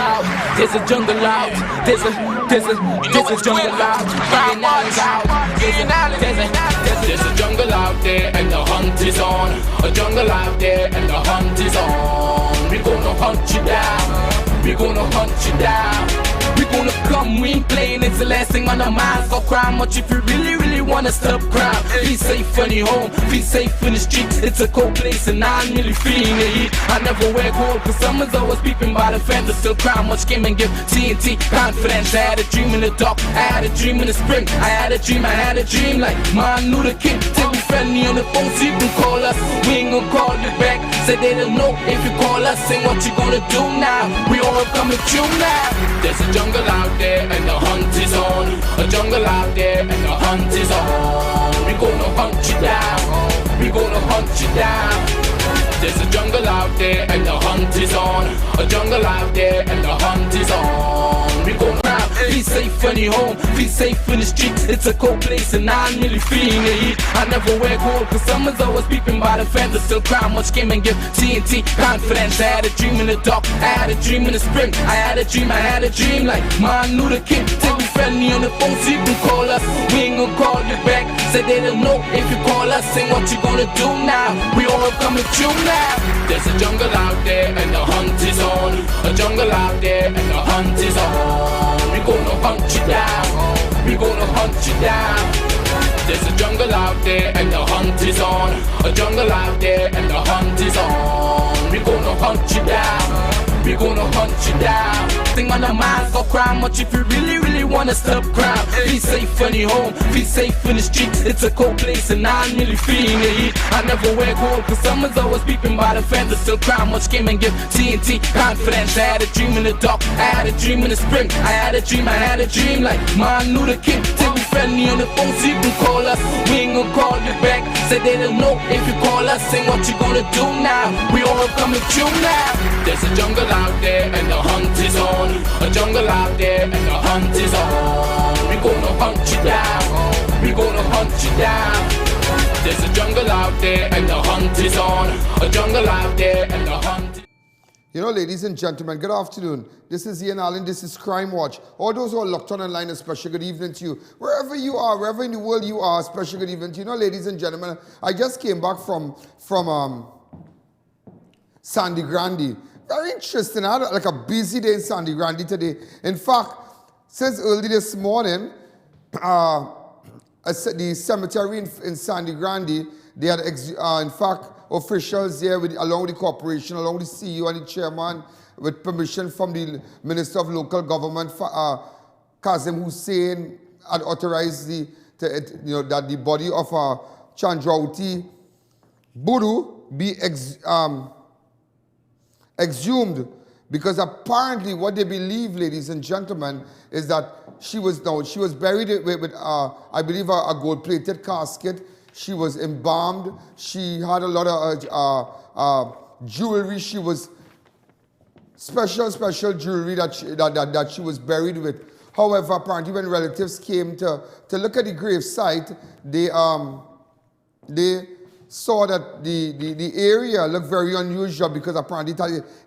out, there's a jungle out, there's a jungle out, there's a jungle out there and the hunt is on, a jungle out there and the hunt is on. We gonna hunt you down, we gonna hunt you down. We gonna come, we ain't playing, it's the last thing on our minds. Go crime much if you really wanna stop crime. Be safe on your home, be safe in the streets. It's a cold place and I'm really feeling the heat. I never wear gold cause someone's always peeping by the fence. But still crime much came and give TNT confidence. I had a dream in the dark, I had a dream in the spring. I had a dream like Martin Luther King. Till we friendly on the phone so you can call us. We ain't gonna call you back, say they don't know if you call us. Say what you gonna do now, we all coming true now. There's a jungle out there and the hunt is on, a jungle out there and the hunt is on. We gonna hunt you down, we gonna hunt you down. There's a jungle out there and the hunt is on, a jungle out there and the hunt is on. We gonna be safe on your home, be safe in the streets. It's a cold place and I'm really feeling the heat. I never wear gold cause someone's always peeping by the fence. Still crime much came and give TNT confidence. I had a dream in the dark, I had a dream in the spring. I had a dream like Martin Luther King. Till we friendly on the phone so you can call us. We ain't gonna call you back, say they don't know if you call us. Say what you gonna do now, we all coming true now. There's a jungle out there and the hunt is on, a jungle out there and the hunt is on. We gonna hunt you down, we gonna hunt you down. There's a jungle out there and the hunt is on, a jungle out there and the hunt is on. We gonna hunt you down, we gonna hunt you down. Thing on our minds, go crime much if you really wanna stop crime. Be safe on your home, be safe in the streets. It's a cold place and I'm really feeling the heat. I never wear gold cause someone's always peeping by the fence. But still crime much came and give TNT confidence. I had a dream in the dark, I had a dream in the spring. I had a dream like Martin Luther King. Till we friendly on the phone so you can call us. We ain't gonna call you back, say they don't know if you call us. Say what you gonna do now, we all coming true now. There's a jungle out there and the hunt is on, a jungle out there and the hunt is on. We gonna hunt you down, we gonna hunt you down. There's a jungle out there and the hunt is on, a jungle out there and the hunt. You know, ladies and gentlemen, good afternoon. This is I.A.N, this is Crime Watch. All those who are locked on online, a special good evening to you. Wherever you are, wherever in the world you are, a special good evening to you. You know, ladies and gentlemen, I just came back from Sandy Grande. Very interesting. I had like a busy day in Sandy Grande today. In fact, since early this morning, the cemetery in Sandy Grande, they had, in fact, officials there along with the corporation, along with the CEO and the chairman, with permission from the Minister of Local Government, Kazim Hussein, had authorized that the body of Chandrauti Buru be exhumed, because apparently what they believe, ladies and gentlemen, is that she was buried with I believe a gold-plated casket. She was embalmed. She had a lot of jewelry. She was special jewelry that she was buried with. However, apparently when relatives came to look at the grave site, they saw that the area looked very unusual because apparently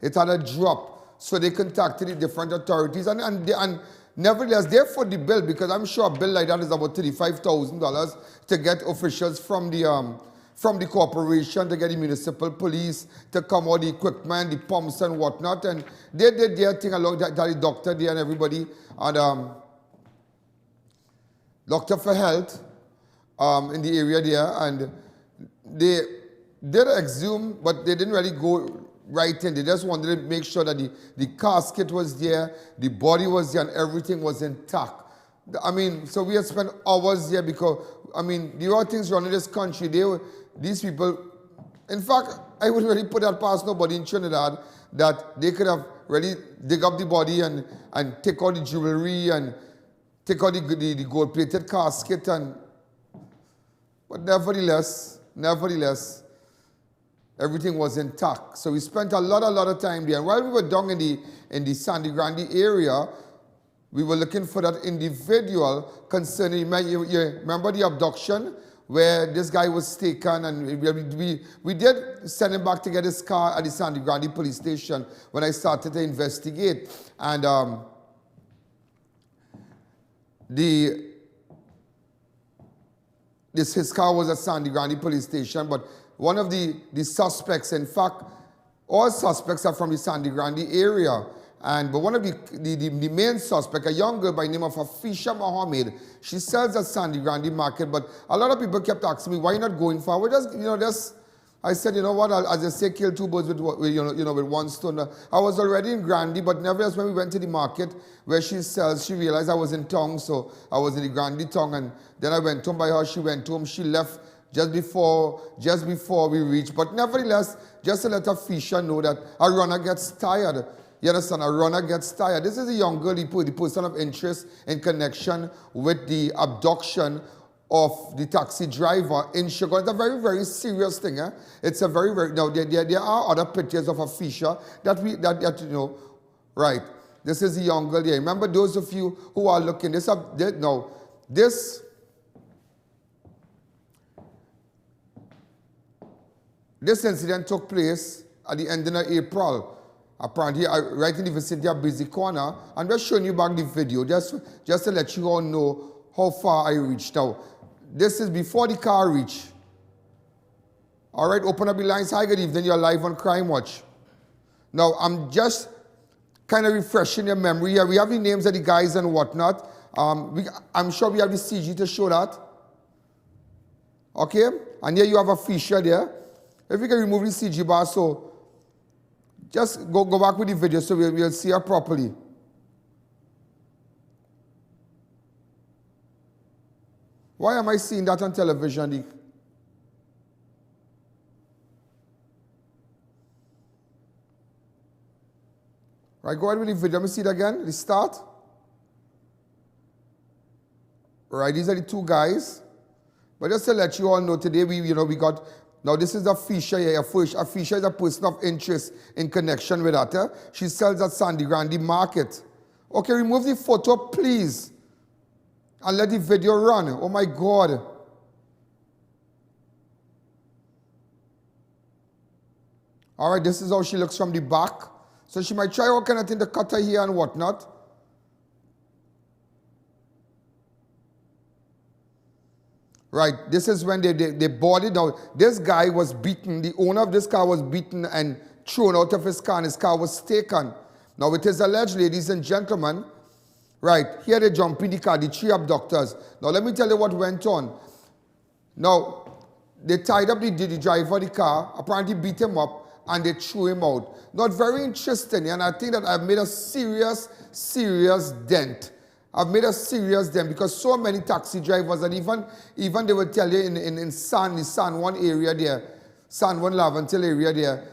it had a drop. So they contacted the different authorities and nevertheless, they footed the bill, because I'm sure a bill like that is about $35,000 to get officials from the corporation, to get the municipal police to come out, the equipment, the pumps and whatnot. And they did their thing along that, the doctor there and everybody, and doctor for health in the area there. And they did exhume, but they didn't really go right in. They just wanted to make sure that the casket was there, the body was there, and everything was intact. I mean, so we had spent hours there because, I mean, there are things running this country. These people, in fact, I wouldn't really put that past nobody in Trinidad, that they could have really dig up the body and take out the jewelry and take out the gold-plated casket. But nevertheless, everything was intact. So we spent a lot of time there. And while we were down in the Sandy Grande area, we were looking for that individual concerning, you remember the abduction where this guy was taken, and we did send him back to get his car at the Sandy Grande police station when I started to investigate. And his car was at Sandy Grande police station, but one of the suspects, in fact, all suspects are from the Sandy Grande area. But one of the main suspect, a young girl by the name of Afisha Mohammed, she sells at Sandy Grande Market, but a lot of people kept asking me, why you not going forward? I said, you know what, as I say, kill two birds with one stone. I was already in Grande, but nevertheless, when we went to the market where she sells, she realized I was in town, so I was in the Grande town, and then I went home by her, she went home, she left just before we reached. But nevertheless, just to let Afisha know that a runner gets tired. You understand? A runner gets tired. This is a young girl, the person of interest in connection with the abduction of the taxi driver in Chicago. It's a very, very serious thing. Eh? It's a very, very... Now, there are other pictures of Afisha that you know, right. This is a young girl here. Remember those of you who are looking, this incident took place at the end of April. Apparently, right in the vicinity of Busy Corner, and we're showing you back the video just to let you all know how far I reached. Now, this is before the car reached. All right, open up the lines. Hi, good evening. You're live on Crime Watch. Now, I'm just kind of refreshing your memory here. We have the names of the guys and whatnot. I'm sure we have the CG to show that. Okay, and here you have a feature there. If we can remove the CG bar, so just go back with the video so we'll see her properly. Why am I seeing that on television? Right, go ahead with the video. Let me see it again. The start. Right, these are the two guys. But just to let you all know, today we got... Now, this is Afisha here. Afisha is a person of interest in connection with that. Eh? She sells at Sandy Grande Market. Okay, remove the photo, please. And let the video run. Oh, my God. All right, this is how she looks from the back. So she might try all kind of thing to cut her here and whatnot. Right, this is when they boarded. Now, this guy was beaten. The owner of this car was beaten and thrown out of his car, and his car was taken. Now, it is alleged, ladies and gentlemen, right, here they jump in the car, the three abductors. Now, let me tell you what went on. Now, they tied up the driver of the car, apparently beat him up, and they threw him out. Not very interesting, and I think that I've made a serious, serious dent. I've made a serious dent because so many taxi drivers, and even they will tell you in the San Juan area there, San Juan Laventil area there,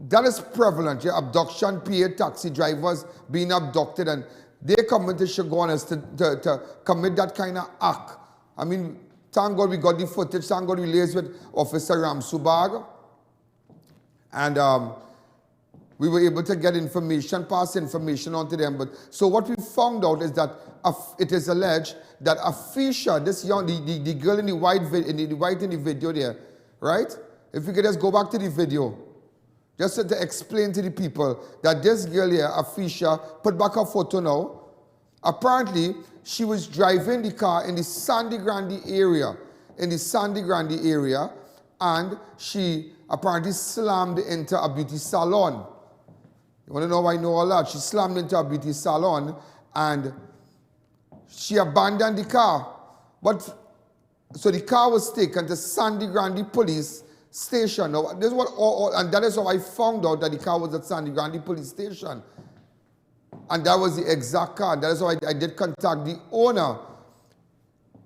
that is prevalent. Yeah? Abduction, paid taxi drivers being abducted, and they come into Chagonas to commit that kind of act. I mean, thank God we got the footage, thank God we liaised with Officer Ramsubag, and we were able to get information, pass information on to them. But so what we found out is that it is alleged that Afisha, this young, the girl in the white in the video there, right? If we could just go back to the video, just to explain to the people that this girl here, Afisha, put back her photo now. Apparently, she was driving the car in the Sandy Grande area, and she apparently slammed into a beauty salon. You want to know why I know all that? She slammed into a beauty salon and she abandoned the car. So the car was taken to Sandy Grande police station. Now, this is and that is how I found out that the car was at Sandy Grande police station. And that was the exact car. That is how I did contact the owner.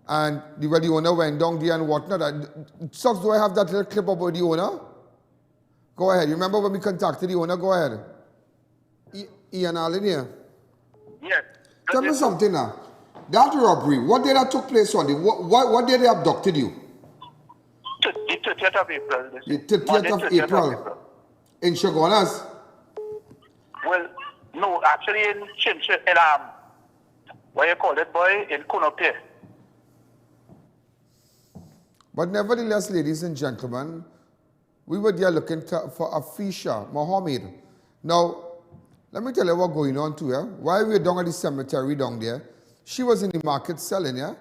And the owner went down there and whatnot. Sucks, do I have that little clip about the owner? Go ahead. You remember when we contacted the owner? Go ahead. Ian Allen here. Yes. Tell me something now. That robbery, what day that took place on? What day they abducted you? The 30th of April. The 30th of April. In Chagonas? Well, no, actually in Chincha, what you call it, boy, in Kunope. But nevertheless, ladies and gentlemen, we were there looking for Afisha Mohammed. Now, let me tell you what's going on to her. While we were down at the cemetery down there, she was in the market selling, yeah?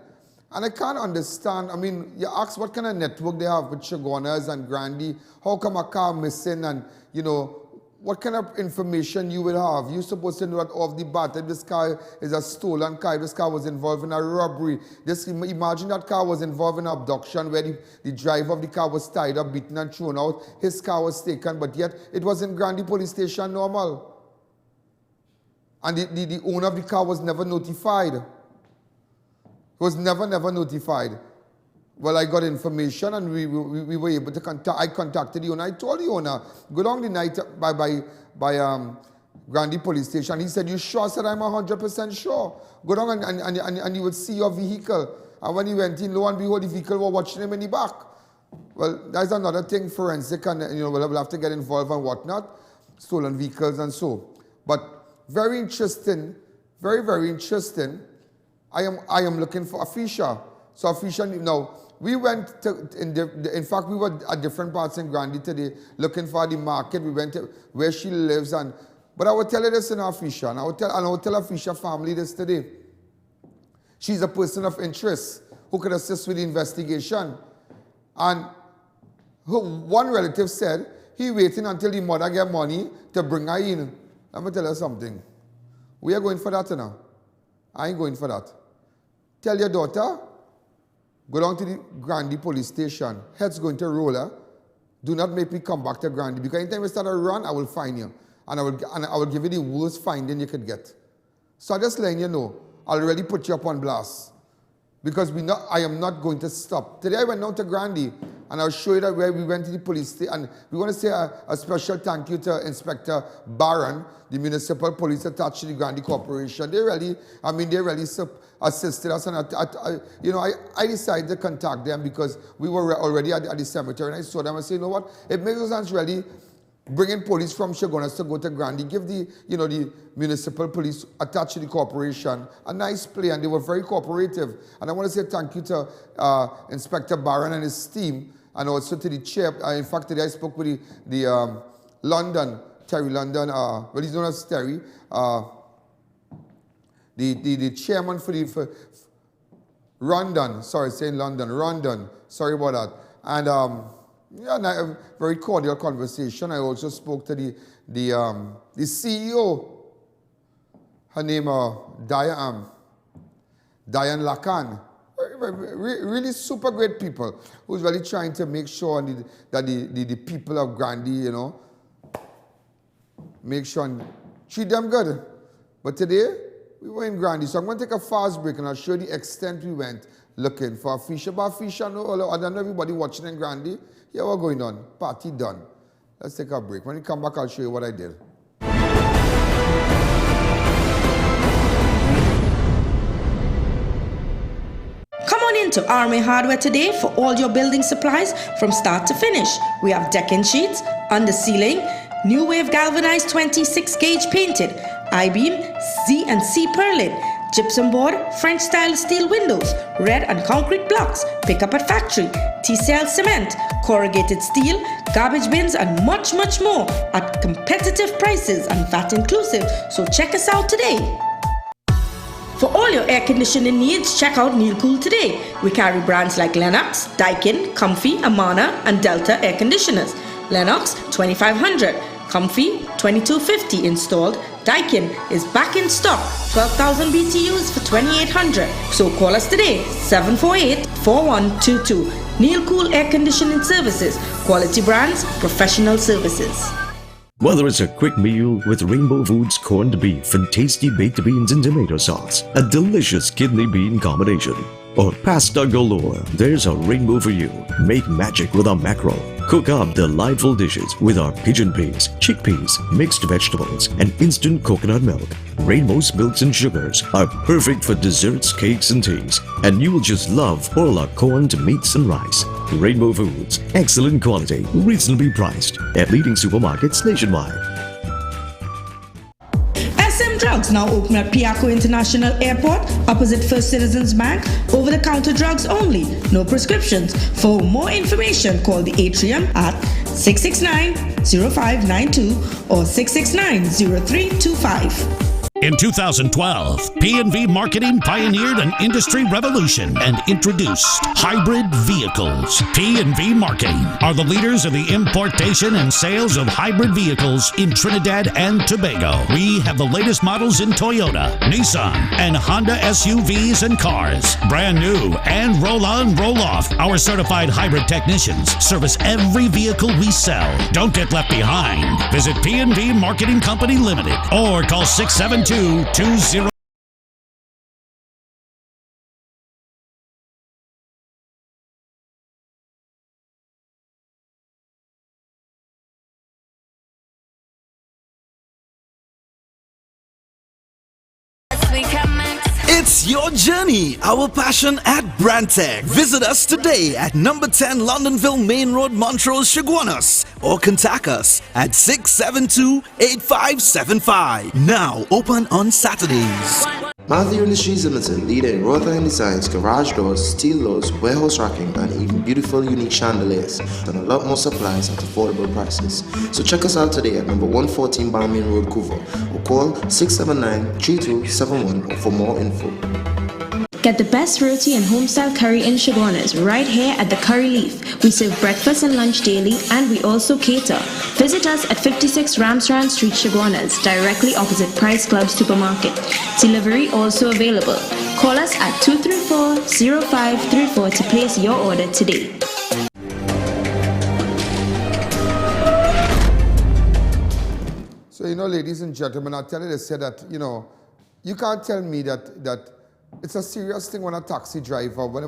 And I can't understand, I mean, you ask what kind of network they have with Chagonas and Grandy, how come a car missing and, you know, what kind of information you will have? You're supposed to know that off the bat if this car is a stolen car, if this car was involved in a robbery. Just imagine that car was involved in an abduction where the driver of the car was tied up, beaten and thrown out. His car was taken, but yet it was in Grandy police station normal. And the owner of the car was never notified. Was never notified. Well, I got information and we were able to contact, I contacted the owner. I told the owner, go down the night by Grandy police station. He said, you sure? I said, I'm 100% sure. Go down and you will see your vehicle. And when he went in, lo and behold, the vehicle were watching him in the back. Well, that's another thing, forensic, and you know, we'll have to get involved and whatnot. Stolen vehicles and so. But very interesting, very interesting. I am looking for Afisha. So Afisha, now, we went to, in fact, we were at different parts in Grandy today looking for the market. We went to where she lives. But I will tell you this in Afisha, and I will tell Afisha family this today. She's a person of interest who could assist with the investigation. And one relative said he waiting until the mother get money to bring her in. Let me tell you something. We are going for that, you know. I ain't going for that. Tell your daughter, go down to the Grandy police station. Head's going to roll her. Do not make me come back to Grandy. Because anytime you start a run, I will find you. And I will give you the worst finding you could get. So I'm just letting you know, I'll already put you up on blast. Because I am not going to stop. Today I went down to Grandy and I'll show you that where we went to the police station. And we want to say a special thank you to Inspector Barron, the municipal police attached to the Grandy Corporation. They really assisted us. And I decided to contact them because we were already at the cemetery. And I saw them and said, you know what? It makes no sense really bringing police from Chagonas to go to Grandy. Give the municipal police attached to the corporation a nice play, and they were very cooperative. And I want to say thank you to Inspector Barron and his team, and also to the chair. In fact, today I spoke with the Terry London, well, he's known as Terry, the chairman for Rondon, Rondon, sorry about that. And yeah, a very cordial conversation. I also spoke to the CEO, her name Diane Lacan. Really super great people who's really trying to make sure that the people of Grandy, make sure and treat them good. But today, we were in Grandy, so I'm going to take a fast break and I'll show you the extent we went looking for Afisha. But Afisha, I don't know everybody watching in Grandy. Yeah, what's going on? Party done. Let's take a break. When we come back, I'll show you what I did. Come on into ARIMA Hardware today for all your building supplies from start to finish. We have decking sheets, under ceiling, new wave galvanized 26 gauge painted, I-beam, Z and C purlin, gypsum board, French style steel windows, red and concrete blocks, pick up at factory, TCL cement, corrugated steel, garbage bins and much more at competitive prices and VAT inclusive. So check us out today. For all your air conditioning needs, check out NIDCO today. We carry brands like Lennox, Daikin, Comfy, Amana and Delta air conditioners. Lennox 2500, Comfy 2250 installed. Daikin is back in stock, 12,000 BTUs for 2,800. So call us today, 748-4122. NIDCO Air Conditioning Services, quality brands, professional services. Whether it's a quick meal with Rainbow Foods corned beef and tasty baked beans and tomato sauce, a delicious kidney bean combination, or pasta galore, there's a Rainbow for you. Make magic with our mackerel. Cook up delightful dishes with our pigeon peas, chickpeas, mixed vegetables, and instant coconut milk. Rainbow's milks and sugars are perfect for desserts, cakes, and teas, and you will just love all our corned meats and rice. Rainbow Foods, excellent quality, reasonably priced, at leading supermarkets nationwide. SM Drug Drugs now open at Piaco International Airport, opposite First Citizens Bank. Over-the-counter drugs only, no prescriptions. For more information, call the Atrium at 669-0592 or 669-0325. In 2012, P&V Marketing pioneered an industry revolution and introduced hybrid vehicles. P&V Marketing are the leaders of the importation and sales of hybrid vehicles in Trinidad and Tobago. We have the latest models in Toyota, Nissan, and Honda SUVs and cars. Brand new and roll-on, roll-off. Our certified hybrid technicians service every vehicle we sell. Don't get left behind. Visit P&V Marketing Company Limited or call 672-20. It's your journey, our passion at Brandtech. Visit us today at number 10 Londonville Main Road, Montrose, Chaguanas, or contact us at 672-8575. Now open on Saturdays. Matthew Industries Limited, leader in ROHAN designs, garage doors, steel doors, warehouse racking, and even beautiful unique chandeliers, and a lot more supplies at affordable prices. So check us out today at number 114 Balmain Road, Couva, or call 679-3271 for more info. Get the best roti and homestyle curry in Chaguanas right here at the Curry Leaf. We serve breakfast and lunch daily, and we also cater. Visit us at 56 Ramsrand Street, Chaguanas, directly opposite Price Club Supermarket. Delivery also available. Call us at 234-0534 to place your order today. So, ladies and gentlemen, I tell you, they said that, you can't tell me that it's a serious thing when a taxi driver, when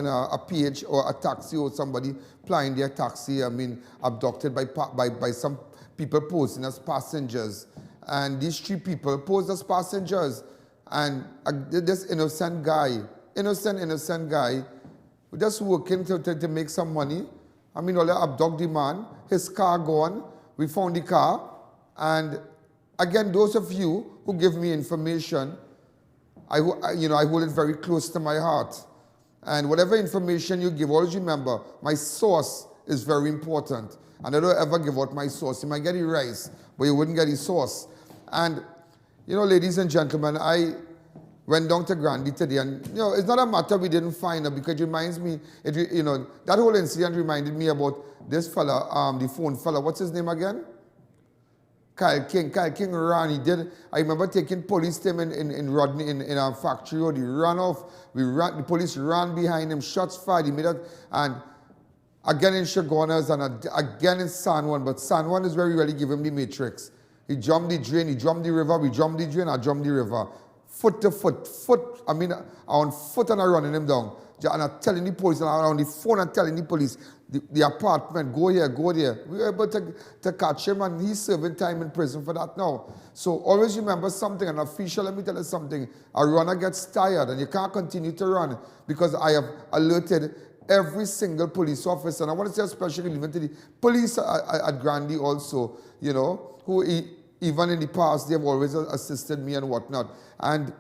a PH or a taxi or somebody flying their taxi, abducted by some people posing as passengers. And these three people posed as passengers. And this innocent guy, just working to make some money. All they abduct the man, his car gone, we found the car. And again, those of you who give me information, I hold it very close to my heart. And whatever information you give, always remember, my source is very important. And I don't ever give out my source. You might get the rice, but you wouldn't get the source. And, ladies and gentlemen, I went down to Grandy today, and, it's not a matter we didn't find her, because it reminds me, that whole incident reminded me about this fella, the phone fella. What's his name again? Kyle King ran. I remember taking police to him in Rodney, in our factory road. He ran off. The police ran behind him, shots fired. He made it, and again in Chaguanas, and again in San Juan. But San Juan is where we really give him the matrix. He jumped the drain, he jumped the river, we jumped the drain, I jumped the river. Foot to foot, on foot, and I running him down. And I'm telling the police, and I'm on the phone and telling the police, the apartment, go here, go there. We were able to catch him, and he's serving time in prison for that now. So always remember something, an official, let me tell you something, a runner gets tired, and you can't continue to run, because I have alerted every single police officer, and I want to say especially even to the police at Grandy also, who even in the past, they have always assisted me and whatnot. And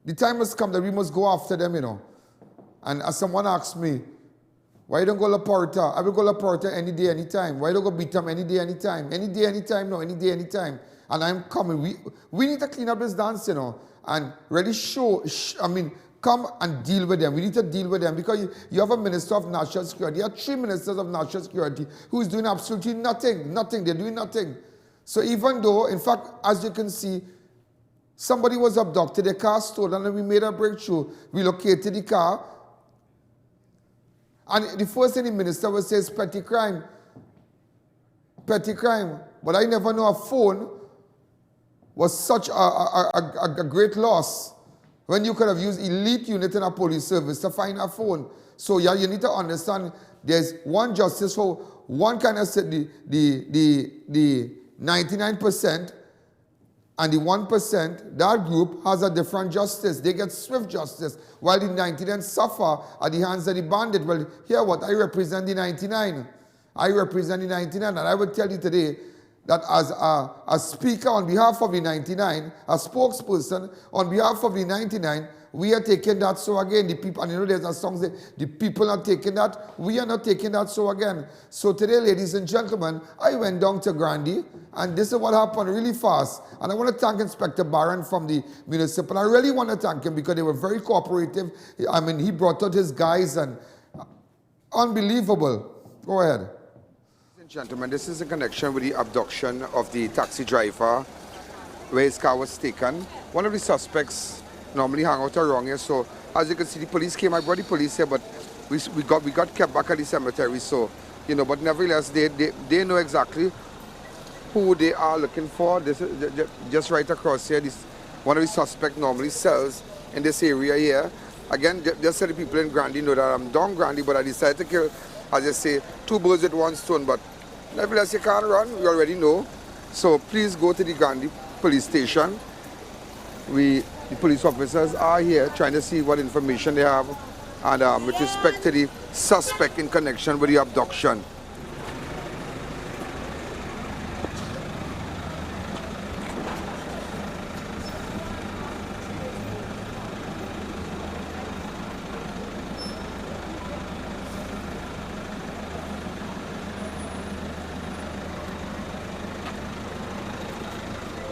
the time has come that we must go after them, And as someone asked me, why you don't go La Porta? I will go La Porta any day, any time. Why don't go beat them any day, any time? Any day, any time? No, any day, any time. And I'm coming. We need to clean up this dance, and really come and deal with them. We need to deal with them, because you have a Minister of National Security. You have 3 Ministers of National Security who is doing absolutely nothing. Nothing. They're doing nothing. So even though, in fact, as you can see, somebody was abducted, their car stolen, and we made a breakthrough. We located the car. And the first thing the minister would say is petty crime. Petty crime. But I never know a phone was such a great loss, when you could have used elite unit in a police service to find a phone. So yeah, you need to understand there's one justice for one kind of the 99%, and the 1%, that group has a different justice. They get swift justice, while the 99 suffer at the hands of the bandit. Well, here what? I represent the 99. I represent the 99, and I will tell you today, that as a speaker on behalf of the 99, a spokesperson on behalf of the 99, we are taking that so again. The people, and you know there's a song that the people are taking that, we are not taking that so again. So today, ladies and gentlemen, I went down to Grandy, and this is what happened really fast. And I want to thank Inspector Barron from the municipal. I really want to thank him because they were very cooperative. I mean, he brought out his guys and unbelievable. Go ahead. Ladies and gentlemen, this is in connection with the abduction of the taxi driver where his car was taken. One of the suspects normally hang out around here, so as you can see, the police came. I brought the police here, but we got kept back at the cemetery, so you know, but nevertheless they know exactly who they are looking for. This is just right across here. This one of the suspects normally sells in this area here. Again, just so the people in Grandy know that I'm down Grandy, but I decided to kill, as I say, two birds with one stone. But nevertheless, you can't run. We already know. So please go to the Grandy police station. The police officers are here trying to see what information they have, and with respect to the suspect in connection with the abduction.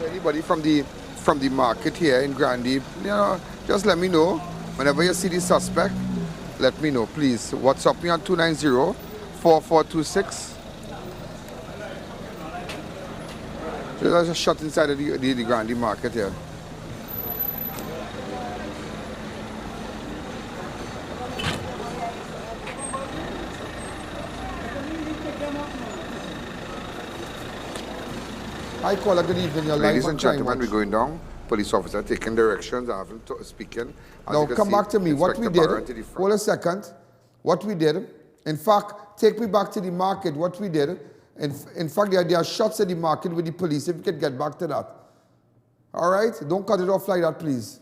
Anybody from the market here in Grandy, you know, just let me know. Whenever you see the suspect, let me know, please. WhatsApp me on 290-4426. There's a shot inside of the Grandy market here. Hi, caller. Good evening. You're Ladies and gentlemen, we're going down. Police officer taking directions. I haven't speaking. Now come back to me. What we did, hold a second. What we did, in fact, take me back to the market. What we did, in fact, there are shots at the market with the police. If you could get back to that. All right? Don't cut it off like that, please.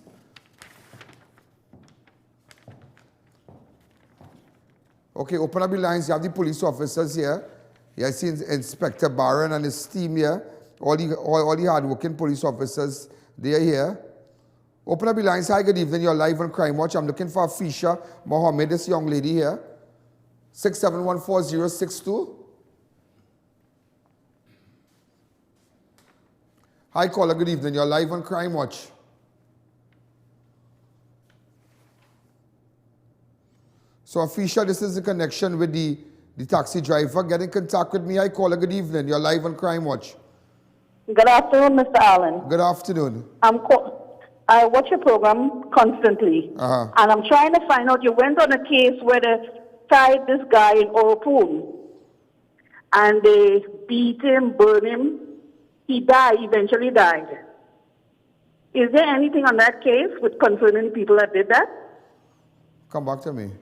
Okay, open up the lines. You have the police officers here. Yeah, I see Inspector Barron and his team here. All the hard-working police officers, they are here. Open up the lines. Hi, good evening. You're live on Crime Watch. I'm looking for Fisha Mohammed, this young lady here. 6714062. Hi, caller. Good evening. You're live on Crime Watch. So, Fisha, this is the connection with the taxi driver. Get in contact with me. Hi, caller. Good evening. You're live on Crime Watch. Good afternoon, Mr. Allen. Good afternoon. I watch your program constantly, and I'm trying to find out, you went on a case where they tied this guy in Oropoon, and they beat him, burned him. He died, eventually died. Is there anything on that case with concerning people that did that? Come back to me.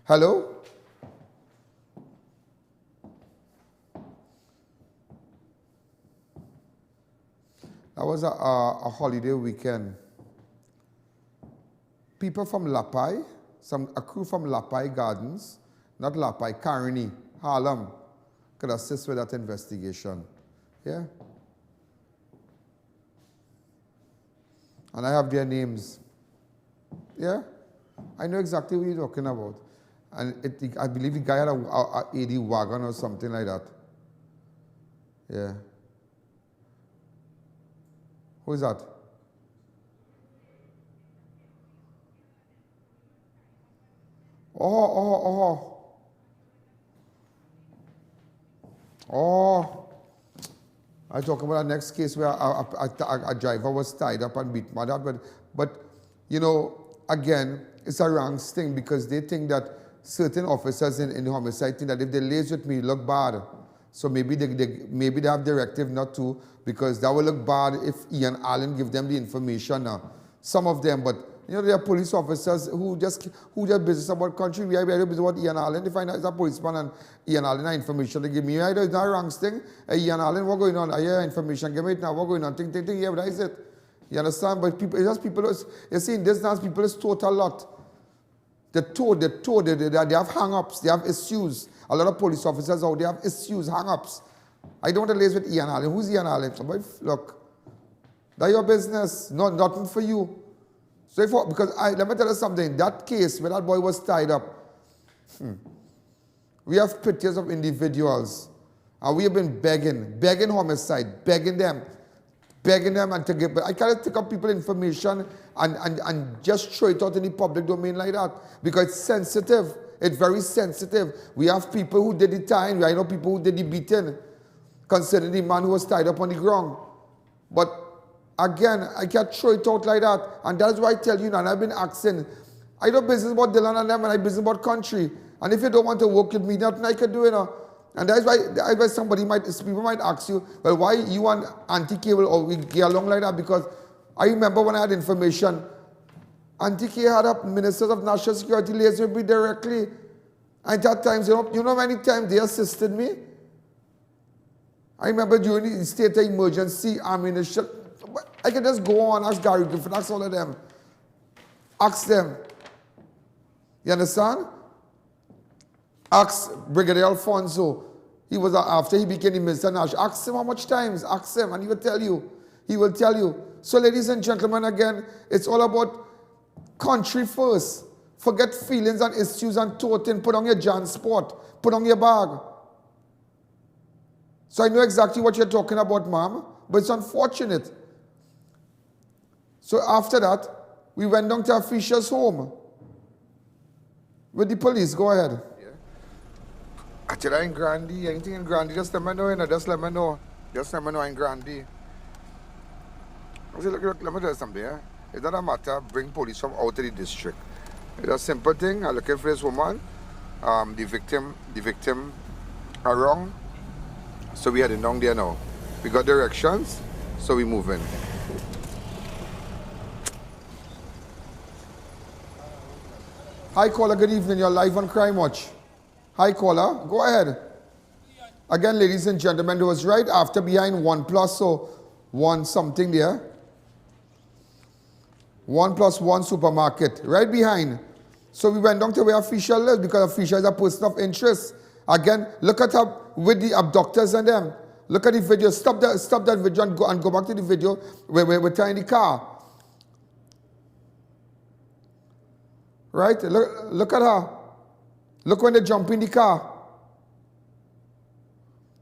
Hello? That was a holiday weekend. People from Lapai, a crew from Lapai Gardens, not Lapai, Carney, Harlem, could assist with that investigation. Yeah? And I have their names. Yeah? I know exactly what you're talking about. And I believe the guy had a 80 wagon or something like that. Yeah. Who is that? Oh. I talk about the next case where a driver was tied up and beat mad up. But, you know, again, it's a wrong thing because they think that certain officers in the homicide think that if they liaise with me, it look bad. So maybe they have directive not to, because that will look bad if I.A.N give them the information now. Some of them, but you know, there are police officers who just business about country. We are very business about I.A.N. If I know it's a policeman and I.A.N information to give me, it's not a wrong thing. I.A.N, what going on? I hear information, give me it now, what going on? Think, yeah, but is it? You understand? But people, it's just people, you see, in this dance, people is taught a lot. they have hang-ups, they have issues. A lot of police officers out there have issues, hang-ups. I don't want to liaise with I.A.N. Who's I.A.N? Somebody, look, that's your business, nothing for you. So because let me tell you something, that case where that boy was tied up, we have pictures of individuals, and we have been begging homicide, begging them and to give, but I can't take up people's information and just throw it out in the public domain like that, because it's sensitive, it's very sensitive. We have people who did the time, I know people who did the beating, concerning the man who was tied up on the ground. But again, I can't throw it out like that, and that's why I tell you now, and I've been asking, I know business about Dylan and them, and I business about country, and if you don't want to work with me, nothing I can do, you know. And that's why people might ask you, well, why you and Auntie K will always get along like that? Because I remember when I had information, Auntie K had up ministers of national security liaison with me directly. And at times, you know how many times they assisted me? I remember during the state of emergency, ammunition. I can just go on, ask Gary Griffin, ask all of them. Ask them. You understand? Ask Brigadier Alfonso. He was after he became the Minister Nash. Ask him how much times. Ask him, and he will tell you. He will tell you. So, ladies and gentlemen, again, it's all about country first. Forget feelings and issues and toting. Put on your JanSport. Put on your bag. So I know exactly what you're talking about, ma'am, but it's unfortunate. So after that, we went down to our Fisher's home with the police. Go ahead. Actually, in Grandy, anything in Grandy, just let me know, you know, just let me know. Just let me know in Grandy. I say, look, let me tell you something, yeah? It doesn't matter, bring police from out of the district. It's a simple thing. I'm looking for this woman. The victim are wrong. So we heading down there now. We got directions, so we move in. Hi, caller, good evening. You're live on Crime Watch. Hi, caller. Go ahead. Again, ladies and gentlemen, it was right after behind 1+, so 1 something there. 1+1 supermarket, right behind. So we went down to where Fisher lives because Fisher is a person of interest. Again, look at her with the abductors and them. Look at the video. Stop that video and go back to the video where we're tying the car. Right? Look at her. Look when they jump in the car.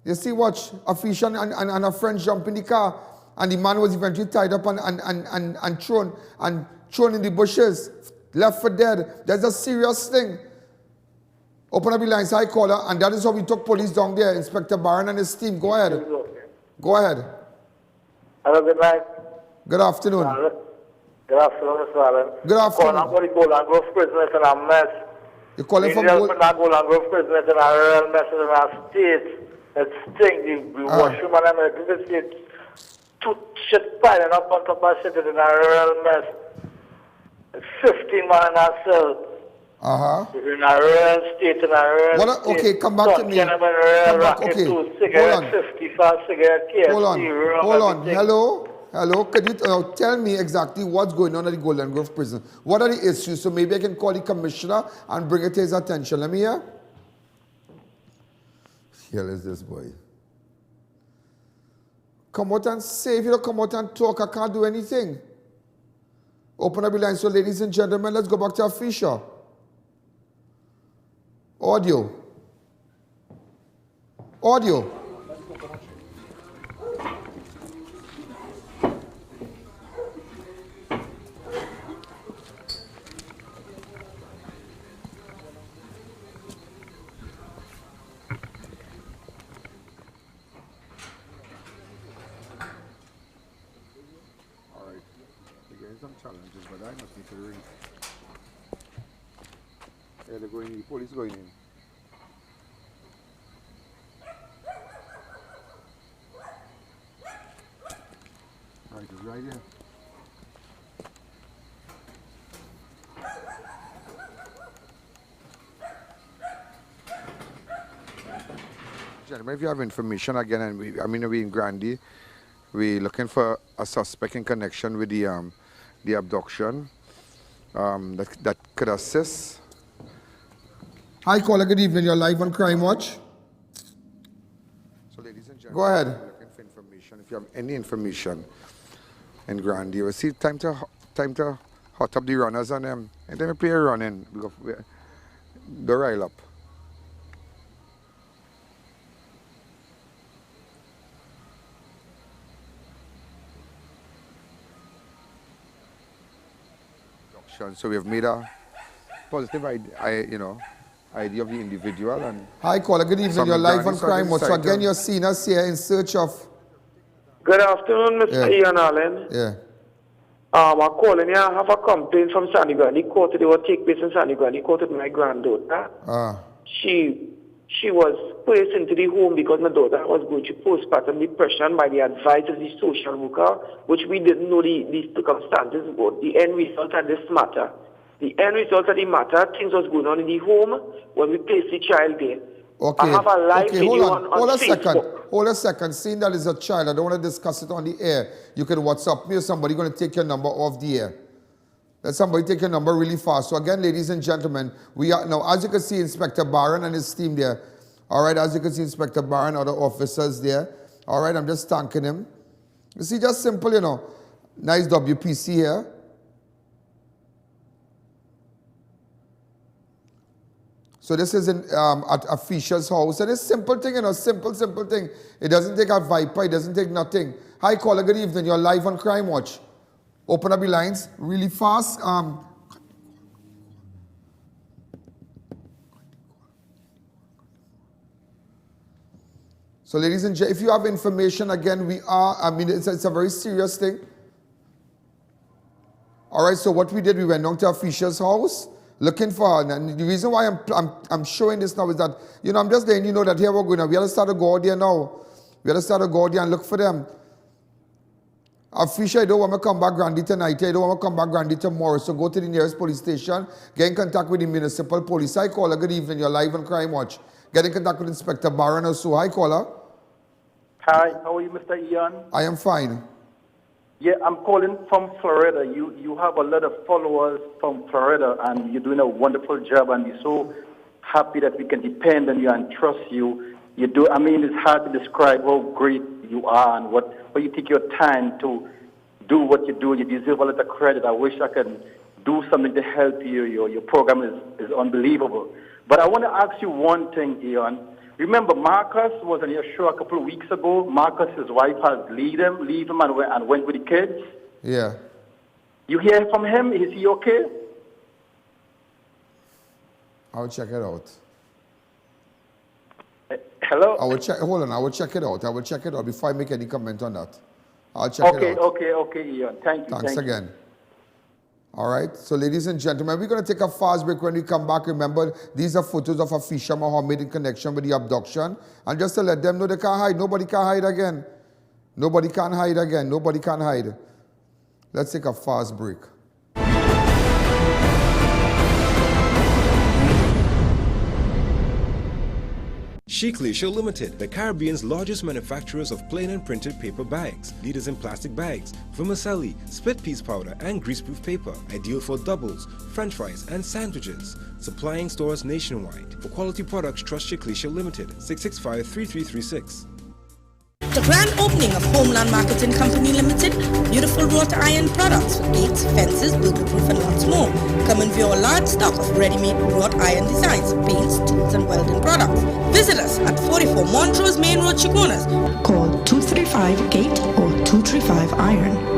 You see, watch, a Fisher and a friend jump in the car, and the man was eventually tied up and thrown in the bushes, left for dead. That's a serious thing. Open up the lines, hi caller, and that is how we took police down there. Inspector Barron and his team. Go ahead. Go ahead. Hello, good night. Good afternoon. Good afternoon, Mr. Allen. Good afternoon. I'm going to go and go prisoners in a mess. You're calling from Go and go prisoners in a real mess in our state. It stinks. The washroom and everything. It's too shit piling up on top of shit in a real mess. It's 15 man in our cell. In a real state, in a real state. Okay, come back to me. Come back, okay. Hold on. 55 cigarette case. Hold on. Hello. Could you tell me exactly what's going on at the Golden Grove prison? What are the issues? So maybe I can call the commissioner and bring it to his attention. Let me hear. Here is this boy. Come out and say. If you don't come out and talk, I can't do anything. Open up the line. So ladies and gentlemen, let's go back to our Fisher. Audio. Some challenges, but I must need to ring. Yeah, they're going in, the police going in. Right, it's right here. Gentlemen, if you have information again, and we're in Grandy, we're looking for a suspect in connection with the abduction that could assist Hi, caller. Good evening. You're live on Crime Watch. So, ladies and gentlemen, go ahead. Looking for information. If you have any information in Grandy, we see time to hot up the runners on them, and then we play a running. Go rile up. So we have made a positive idea of the individual. And hi, caller. Good evening. You're live on Crime Watch. So again, you're seeing us here in search of. Good afternoon, Mr. I.A.N. Allen. Yeah. I'm calling here. I have a complaint from Sandy Granny Court. It will take place in Sandy Granny Court with my granddaughter. She was placed into the home because my daughter was going through postpartum depression by the advice of the social worker, which we didn't know the circumstances, but the end result of this matter. The end result of the matter, things was going on in the home when we placed the child there. Okay. I have a live video on Facebook. Hold a second. Seeing that is a child, I don't want to discuss it on the air. You can WhatsApp me or somebody going to take your number off the air. Let somebody take your number really fast. So again, ladies and gentlemen, we are now, as you can see, Inspector Barron and his team there. All right, as you can see, Inspector Barron, other officers there. All right, I'm just thanking him. You see, just simple, nice WPC here. So this is at a Fisher's house. And it's simple thing, simple thing. It doesn't take a Viper, it doesn't take nothing. Hi, caller, good evening. You're live on Crime Watch. Open up the lines really fast. So ladies and gentlemen, if you have information, again, it's a very serious thing. All right, so what we did, we went down to a Fisher's house looking for her. And the reason why I'm showing this now is that, I'm just letting you know that here we're going. We have to start to go out there now. We have to start to go out there and look for them. Fisher, I don't want to come back Grandy tonight. I don't want to come back Grandy tomorrow. So go to the nearest police station. Get in contact with the municipal police. Hi, caller. Good evening. You're live on Crime Watch. Get in contact with Inspector Barron or so. Hi, caller. Hi. How are you, Mr. I.A.N.? I am fine. Yeah, I'm calling from Florida. You have a lot of followers from Florida, and you're doing a wonderful job, and we're so happy that we can depend on you and trust you. You do. I mean, it's hard to describe how great you are and what you take your time to do what you do. You deserve a lot of credit. I wish I could do something to help you. Your program is unbelievable. But I want to ask you one thing, I.A.N. Remember, Marcus was on your show a couple of weeks ago. Marcus, his wife, has leave him and went with the kids. Yeah. You hear from him? Is he okay? I'll check it out. Hello? I will check. Hold on. I will check it out. I will check it out before I make any comment on that. I'll check it out. Okay, I.A.N. Thank you. Thanks again. All right. So, ladies and gentlemen, we're going to take a fast break. When we come back, remember, these are photos of Afisha Mohammed in connection with the abduction. And just to let them know they can't hide. Nobody can hide again. Nobody can hide again. Nobody can hide. Let's take a fast break. Shiklisha Limited, the Caribbean's largest manufacturers of plain and printed paper bags, leaders in plastic bags, vermicelli, split piece powder, and greaseproof paper, ideal for doubles, french fries, and sandwiches. Supplying stores nationwide. For quality products, trust Shiklisha Limited, 665-3336. The grand opening of Homeland Marketing Company Limited, beautiful wrought iron products for gates, fences, burglar-proof and lots more. Come and view a large stock of ready-made wrought iron designs, paints, tools and welding products. Visit us at 44 Montrose Main Road, Chaguanas. Call 235-GATE or 235-IRON.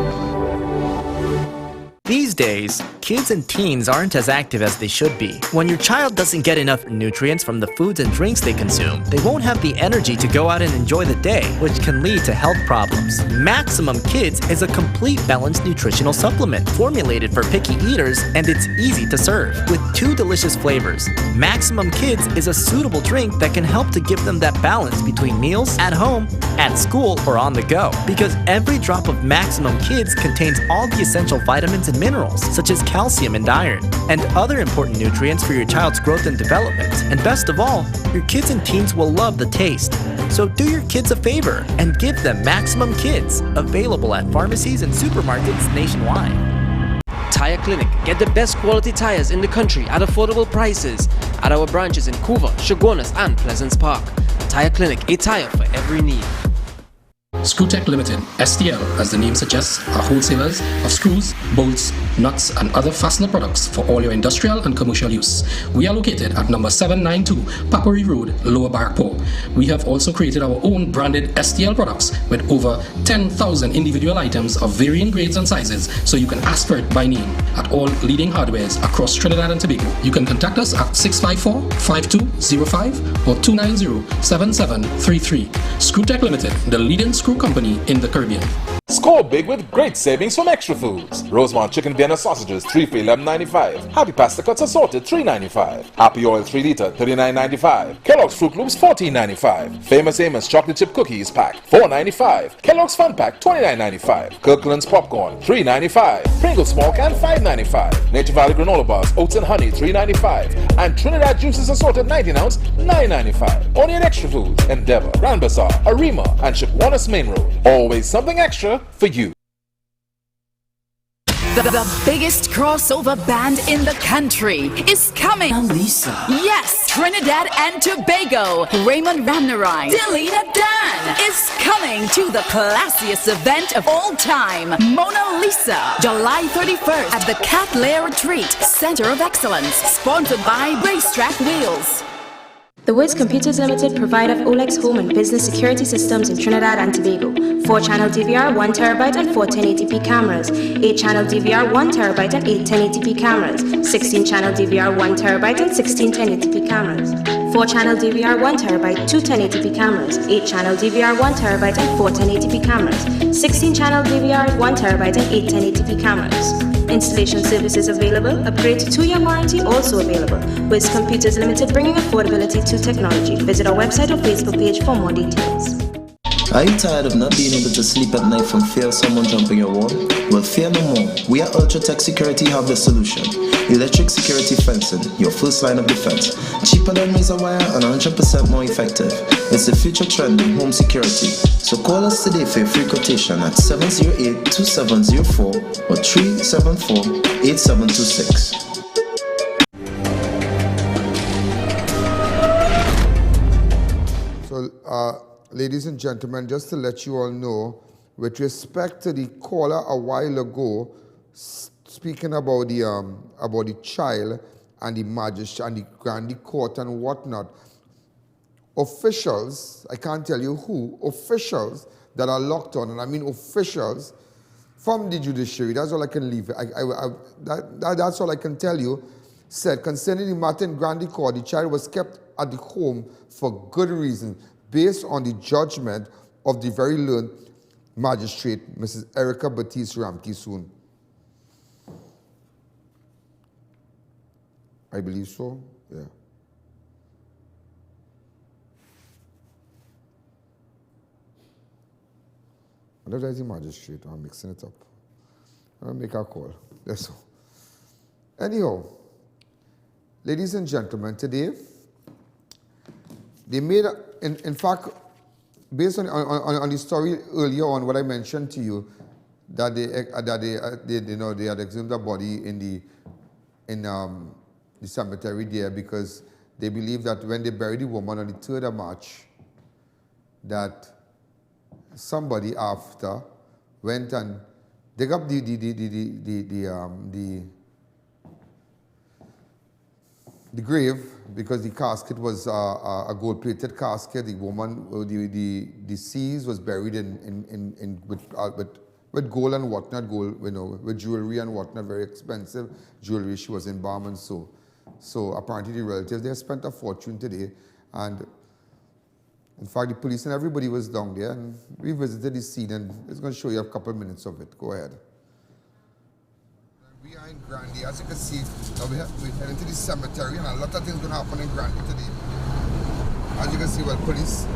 These days, kids and teens aren't as active as they should be. When your child doesn't get enough nutrients from the foods and drinks they consume, they won't have the energy to go out and enjoy the day, which can lead to health problems. Maximum Kids is a complete balanced nutritional supplement formulated for picky eaters, and it's easy to serve. With 2 delicious flavors, Maximum Kids is a suitable drink that can help to give them that balance between meals, at home, at school, or on the go. Because every drop of Maximum Kids contains all the essential vitamins and minerals, such as calcium and iron, and other important nutrients for your child's growth and development. And best of all, your kids and teens will love the taste. So do your kids a favor and give them Maximum Kids, available at pharmacies and supermarkets nationwide. Tire Clinic. Get the best quality tires in the country at affordable prices at our branches in Couva, Chaguanas and Pleasance Park. Tire Clinic, a tire for every need. Screwtech Limited, STL, as the name suggests, are wholesalers of screws, bolts, nuts, and other fastener products for all your industrial and commercial use. We are located at number 792 Papuri Road, Lower Barrackpore. We have also created our own branded STL products with over 10,000 individual items of varying grades and sizes, so you can ask for it by name at all leading hardwares across Trinidad and Tobago. You can contact us at 654-5205 or 290-7733. Screwtech Limited, the leading screw company in the Caribbean. Score big with great savings from Extra Foods. Rosemont chicken Vienna sausages 3 for $11.95. Happy pasta cuts assorted $3.95. Happy oil 3 liter $39.95. Kellogg's Fruit Loops $14.95. Famous Amos chocolate chip cookies pack $4.95. Kellogg's Fun Pack $29.95. Kirkland's popcorn $3.95. Pringles small can $5.95. Nature Valley granola bars, oats and honey $3.95. And Trinidad juices assorted 19 ounce $9.95. Only at Extra Foods, Endeavour, Grand Bazaar, Arima, and Chaguanas Main Road. Always something extra for you. The biggest crossover band in the country is coming. Lisa. Yes, Trinidad and Tobago. Raymond Ramnarine, Delina Dan is coming to the classiest event of all time, Mona Lisa, July 31st at the Cat Lair Retreat Center of Excellence, sponsored by Racetrack Wheels. The Wiz Computers Limited, provider of OLEX home and business security systems in Trinidad and Tobago. 4-channel DVR, 1 terabyte and 4 1080p cameras. 8-channel DVR, 1 terabyte and 8 1080p cameras. 16-channel DVR, 1 terabyte and 16 1080p cameras. 4-channel DVR, 1 terabyte, 2 1080p cameras. 8-channel DVR, 1 terabyte and 4 1080p cameras. 16-channel DVR, 1 terabyte and 8 1080p cameras. Installation services available. Upgrade to 2-year warranty also available. Wiz Computers Limited, bringing affordability to technology. Visit our website or Facebook page for more details. Are you tired of not being able to sleep at night from fear of someone jumping your wall? Well, fear no more. We at Ultratech Security have the solution. Electric security fencing, your first line of defense. Cheaper than razor wire and 100% more effective. It's the future trend in home security. So call us today for a free quotation at 708-2704 or 374-8726. So, ladies and gentlemen, just to let you all know, with respect to the caller a while ago, speaking about the child and the magistrate and the Grand Court and whatnot, officials, I can't tell you who, officials that are locked on, and I mean officials from the judiciary, that's all I can leave. That's all I can tell you, said concerning the matter in Grand Court, the child was kept at the home for good reason, based on the judgment of the very learned magistrate, Mrs. Erica Baptiste Ramkisoon. I believe so, yeah. I don't know if that's the magistrate, I'm mixing it up. I'll make a call, that's all. Anyhow, ladies and gentlemen, today, they made, in fact, based on the story earlier on, what I mentioned to you, that they had exhumed the body in the cemetery there because they believe that when they buried the woman on the 3rd of March, that somebody after went and dug up the grave, because the casket was a gold-plated casket. The woman, the deceased, was buried with gold and whatnot, with jewelry and whatnot, very expensive jewelry. She was in balm and so apparently the relatives, they spent a fortune today, and in fact the police and everybody was down there, and we visited the scene, and it's going to show you a couple of minutes of it. Go ahead. We are in Grandy. As you can see, we're heading to the cemetery, and a lot of things going to happen in Grandy today. As you can see, police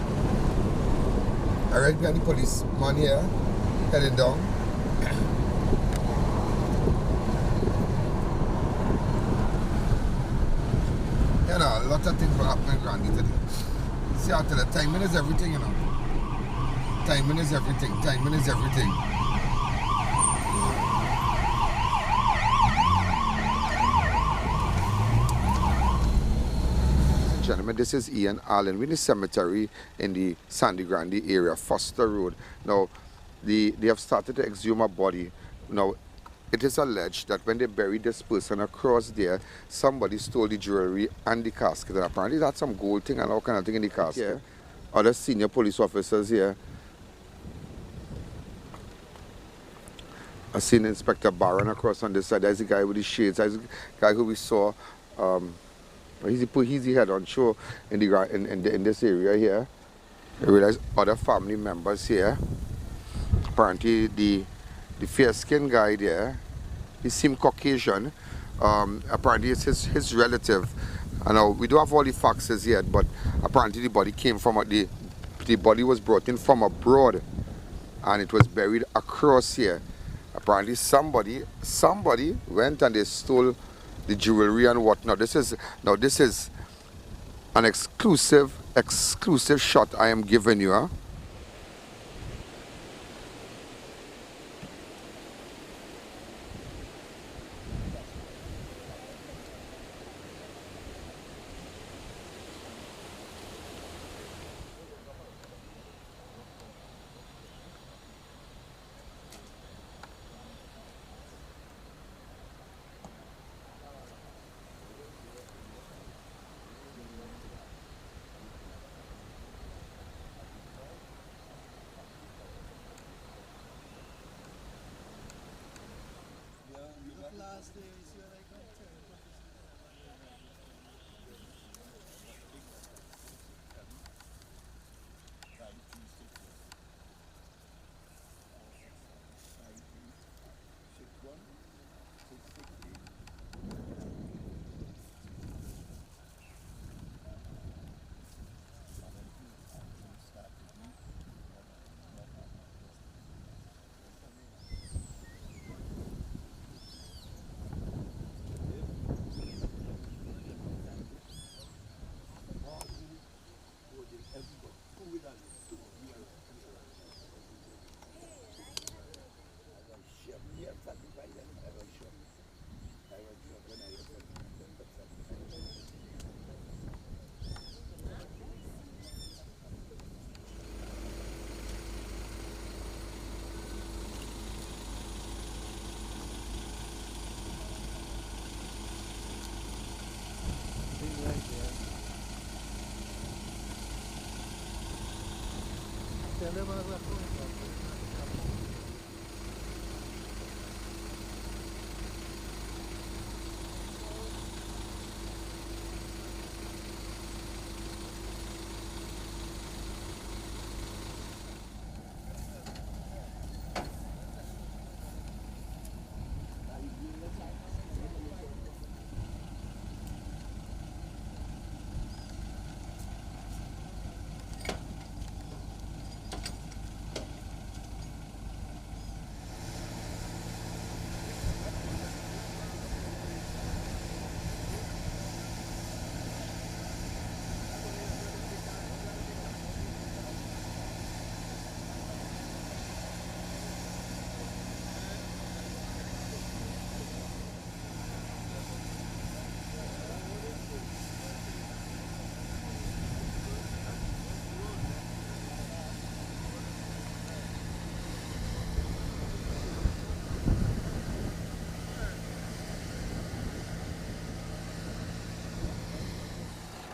are right behind the policeman here, heading down. You know, a lot of things will happen in Grandy today. See, I tell you, timing is everything, you know. Timing is everything. Timing is everything. and gentlemen, this is Ian Allen. We're in the cemetery in the Sandy Grande area, Foster Road. Now, they have started to exhume a body. Now, it is alleged that when they buried this person across there, somebody stole the jewelry and the casket. And apparently that's some gold thing and all kind of thing in the casket. Yeah. Other senior police officers here. I seen Inspector Barron across on this side. There's the guy with the shades. There's the guy who we saw. He's the head on show in this area here. I realize other family members here. Apparently the fair-skinned guy there, he seemed Caucasian. Apparently it's his relative. I know we don't have all the facts yet, but apparently the body came from the body was brought in from abroad, and it was buried across here. Apparently somebody went and they stole the jewelry and whatnot. This is an exclusive shot I am giving you. Huh?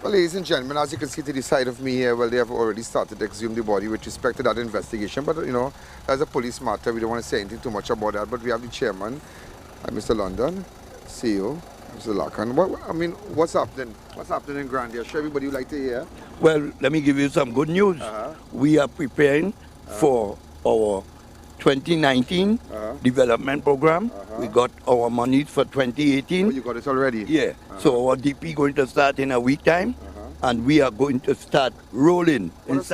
Well, ladies and gentlemen, as you can see to the side of me here, well, they have already started to exhume the body with respect to that investigation. But, you know, as a police matter, we don't want to say anything too much about that. But we have the chairman, Mr. London, CEO, Mr. Lacan. What's happening? What's happening in Grande? I'm sure everybody would like to hear. Well, let me give you some good news. We are preparing for our 2019 development program. We got our money for 2018. Oh, you got it already? Yeah. So our DP going to start in a week time, and we are going to start rolling. What are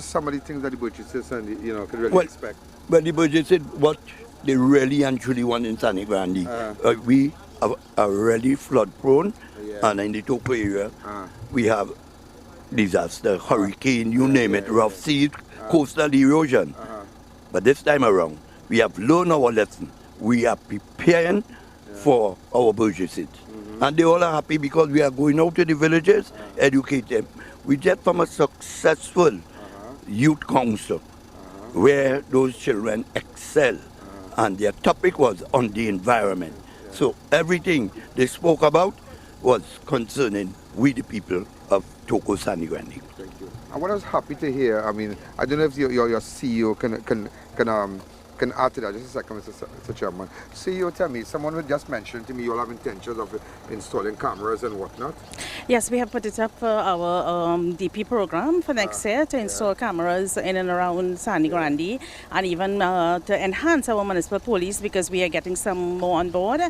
some of the things that the budgets and could really expect? Well, the budget said what they really and truly want in Sandy Grande. We are really flood prone, and in the Topo area, we have disaster, hurricane, you name it, rough seas, coastal erosion. But this time around, we have learned our lesson. We are preparing for our budget. And they all are happy because we are going out to the villages, educate them. We just from a successful youth council where those children excel. And their topic was on the environment. So everything they spoke about was concerning we the people of Toko Sani Grande. Thank you. And what I was happy to hear, I mean, I don't know if your CEO can add to that. Just a second, Mr. Chairman. CEO, tell me, someone would just mention to me you all have intentions of installing cameras and whatnot. Yes, we have put it up for our DP program for next year to install cameras in and around Sani Grande, and even to enhance our municipal police because we are getting some more on board.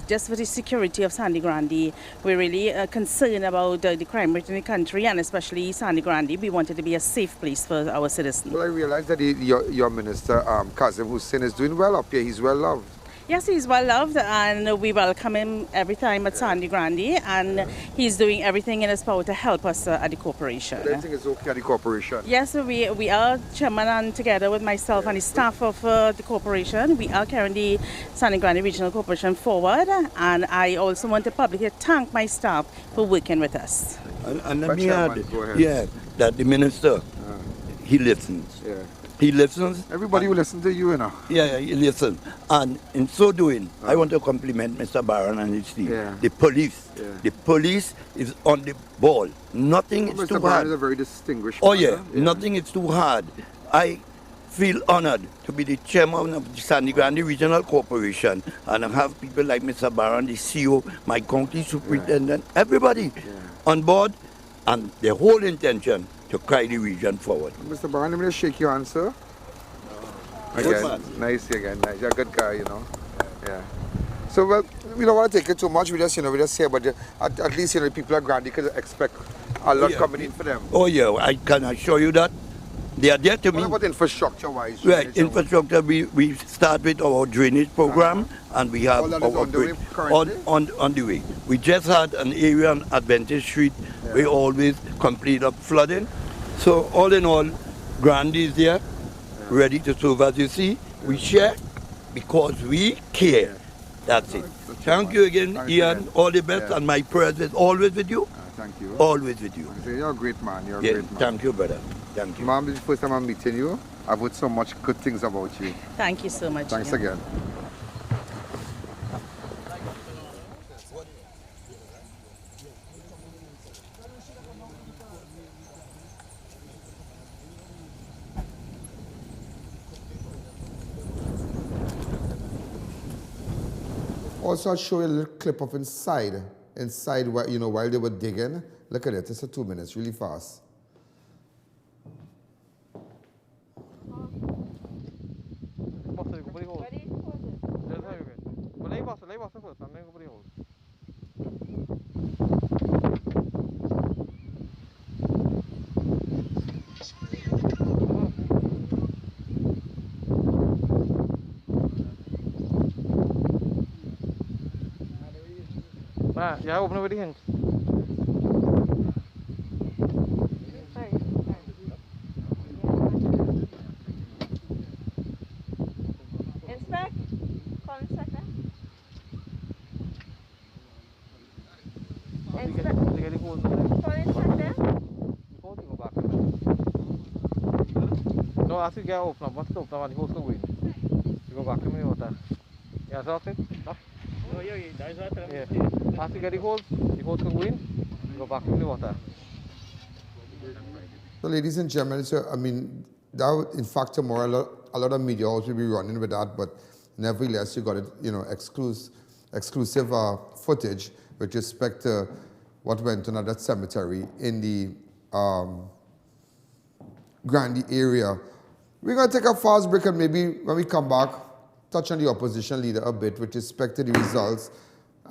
Just for the security of Sani Grande, we're really concerned about the crime rate in the country, and especially Sani Grande. We want it to be a safe place for our citizens. Well, I realize that your minister, Kazim Hussein, is doing well up here. He's well loved. Yes, he's well loved, and we welcome him every time at Sani Grande, and he's doing everything in his power to help us at the corporation. Everything is okay at the corporation? Yes, we are chairman, and together with myself and the staff of the corporation, we are carrying the Sani Grande Regional Corporation forward, and I also want to publicly thank my staff for working with us. And let me add, that the minister, he listens. Yeah. He listens. Everybody will listen to you, you know. Yeah, he listens. And in so doing, I want to compliment Mr. Barron and his team. Yeah. The police. Yeah. The police is on the ball. Nothing is too Mr. Barron hard. is a very distinguished Oh, man, yeah. huh? Nothing is too hard. I feel honored to be the chairman of the Sani Grande Regional Corporation, and I have people like Mr. Barron, the CEO, my county superintendent, everybody on board, and the whole intention to carry the region forward. Mr. Barron, let me just shake your hand, sir. Again, nice again. Nice. You're a good guy, you know. Yeah. So, well, we don't want to take it too much. We just, we just say, but at least, the people at Grande could expect a lot coming in for them. Oh, yeah. I can assure you that. They are there to me. What about infrastructure-wise? Right. Infrastructure, we start with our drainage program, and we have All that our is on the way currently? on the way. We just had an area on Adventist Street. We always complete up flooding. So all in all, Grande is there, ready to serve. As you see, we share because we care. That's it. Thank you again, Ian. All the best, and my prayers is always with you. Thank you. Always with you. You're a great man. You're a great man. Thank you, brother. Thank you. Mom, this is the first time I'm meeting you. I've heard so much good things about you. Thank you so much. Thanks Ian. again. Also, I'll show you a little clip of inside while they were digging. Look at it. It's a 2 minutes, really fast. Yeah, open over the hinge. Inspect. Call inspector. Inspect. Call inspector. No, I think you open up. Once you open up, the hose go in. You go back in the water. Yeah, that's it. No? Yeah. After you get the hose can go in, you go back in the water. So, ladies and gentlemen, so I mean, that in fact tomorrow a lot of media also will be running with that, but nevertheless you got it, exclusive footage with respect to what went on at that cemetery in the Grande area. We're gonna take a fast break, and maybe when we come back, touch on the opposition leader a bit with respect to the results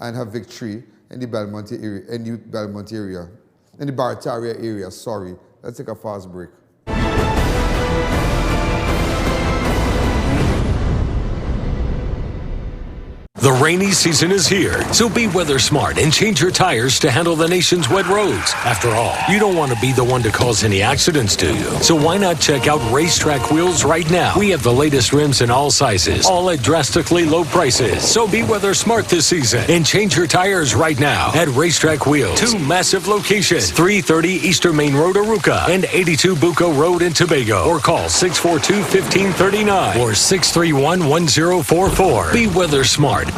and her victory in the Belmonte area, in the Barataria area, sorry. Let's take a fast break. The rainy season is here, so be weather smart and change your tires to handle the nation's wet roads. After all, you don't want to be the one to cause any accidents, do you? So why not check out Racetrack Wheels right now? We have the latest rims in all sizes, all at drastically low prices. So be weather smart this season and change your tires right now at Racetrack Wheels. 2 massive locations, 330 Eastern Main Road, Aruca, and 82 Bucco Road in Tobago. Or call 642-1539 or 631-1044. Be weather smart.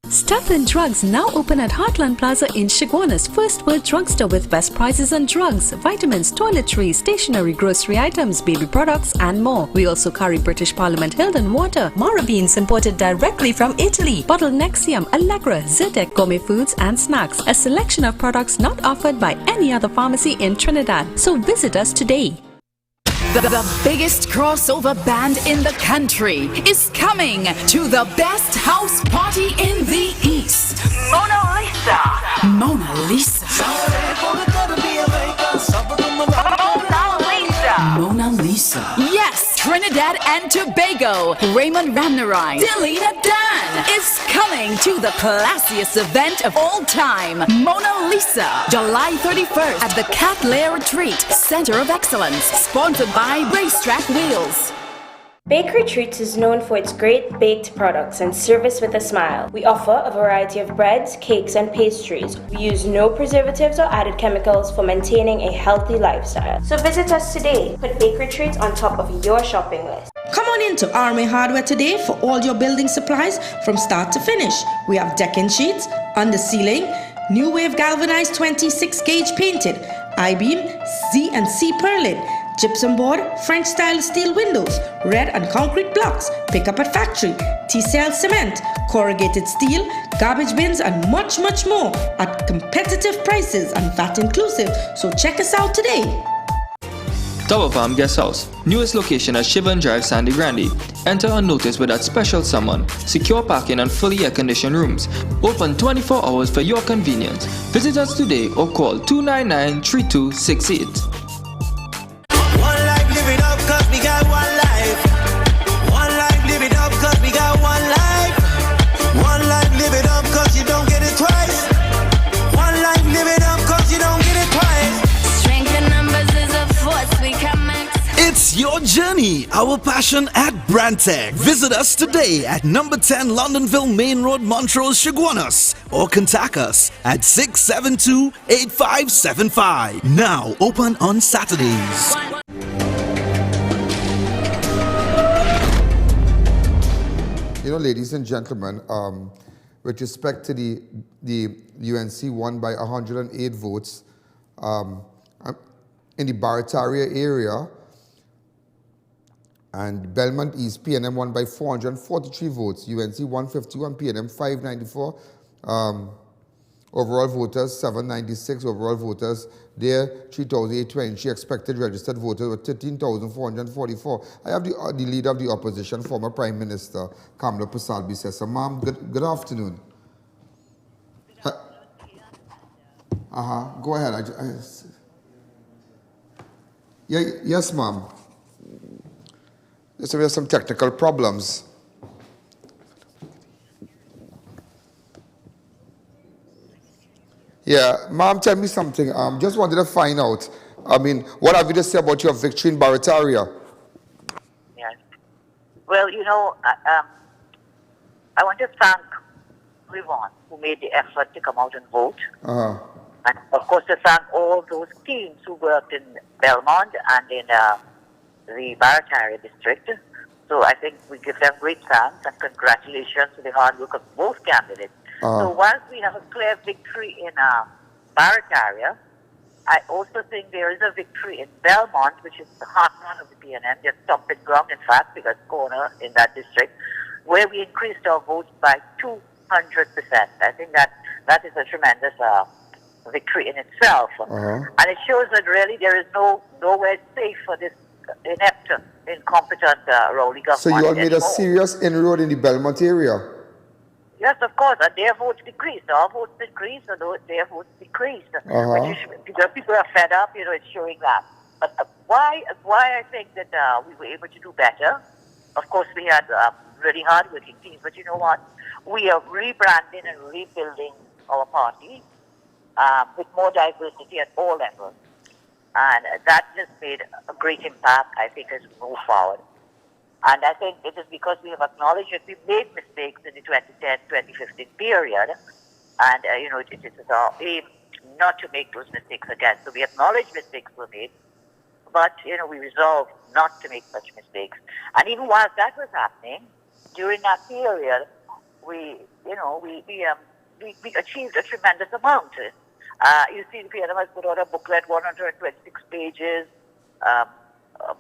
Stuff and Drugs now open at Heartland Plaza in Chaguanas, First World Drugstore with best prices on drugs, vitamins, toiletries, stationery, grocery items, baby products and more. We also carry British Parliament Hilton water, Mara beans imported directly from Italy, bottled Nexium, Allegra, Zyrtec, gourmet foods and snacks. A selection of products not offered by any other pharmacy in Trinidad. So visit us today. The biggest crossover band in the country is coming to the best house party in the East. Mona Lisa. Mona Lisa. Mona Lisa. Yes, Trinidad and Tobago. Raymond Ramnarai, Delina Dan is coming to the classiest event of all time. Mona Lisa. July 31st at the Cat Lair Retreat, Center of Excellence. Sponsored by Racetrack Wheels. Bakery Treats is known for its great baked products and service with a smile. We offer a variety of breads, cakes, and pastries. We use no preservatives or added chemicals for maintaining a healthy lifestyle. So visit us today. Put Bakery Treats on top of your shopping list. Come on into RMA Hardware today for all your building supplies from start to finish. We have decking sheets, under ceiling, new wave galvanized 26 gauge painted, I-beam, Z and C purlin, gypsum board, French style steel windows, red and concrete blocks, pick up at factory, T-cell cement, corrugated steel, garbage bins and much more at competitive prices and VAT inclusive. So check us out today. Tower Farm Guest House, newest location at Shivan Drive, Sandy Grande. Enter unnoticed with that special someone. Secure parking and fully air-conditioned rooms. Open 24 hours for your convenience. Visit us today or call 299-3268. We got one life. One life, live it up, cause we got one life. One life, live it up, cause you don't get it twice. One life, live it up, cause you don't get it twice. Strength in numbers is a force we can max. It's your journey, our passion at Brandtech. Visit us today at number 10 Londonville Main Road, Montrose, Chaguanas, or contact us at 672-8575. Now open on Saturdays. You know, ladies and gentlemen, with respect to the UNC won by 108 votes in the Barataria area, and Belmont East PNM won by 443 votes. UNC 151, PNM 594. Overall voters 796. Overall voters there 3,820. Expected registered voters were 13,444. I have the leader of the opposition, former Prime Minister Kamla Pasalbi says, so, ma'am, good afternoon. Go ahead. Yes, ma'am. So we have some technical problems. Yeah, ma'am, tell me something. Just wanted to find out. I mean, what have you to say about your victory in Barataria? Yes. Well, you know, I want to thank everyone who made the effort to come out and vote. And of course, to thank all those teams who worked in Belmont and in the Barataria district. So I think we give them great thanks and congratulations to the hard work of both candidates. So whilst we have a clear victory in Barataria, I also think there is a victory in Belmont, which is the heartland of the PNM, their stomping ground, in fact, because corner in that district, where we increased our votes by 200%. I think that is a tremendous victory in itself. And it shows that really there is nowhere safe for this inept, incompetent Rowley government. So you all made a serious inroad in the Belmont area? Yes, of course, and their votes decreased. Our votes increased, and their votes decreased. People are fed up, you know, it's showing that. But why I think that we were able to do better, of course, we had really hard-working teams. But you know what? We are rebranding and rebuilding our party with more diversity at all levels. And that has made a great impact, I think, as we move forward. And I think it is because we have acknowledged that we made mistakes in the 2010-2015 period. And, it is our aim not to make those mistakes again. So we acknowledge mistakes were made, but, we resolved not to make such mistakes. And even while that was happening, during that period, we achieved a tremendous amount. You see, the PNM has put out a booklet, 126 pages,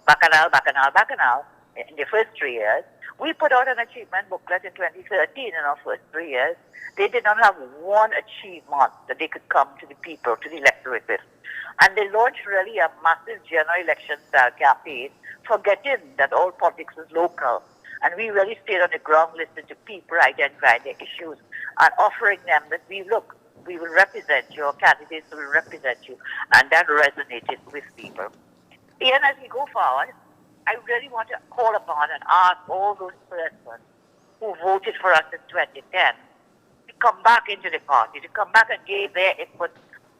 bacchanal, in the first 3 years. We put out an achievement booklet in 2013 in our first 3 years. They did not have one achievement that they could come to the people, to the electorate with. And they launched really a massive general election style campaign, forgetting that all politics is local. And we really stayed on the ground, listening to people, identifying their issues, and offering them that we will represent you, our candidates will represent you. And that resonated with people. And as we go forward, I really want to call upon and ask all those persons who voted for us in 2010 to come back into the party, to come back and give their input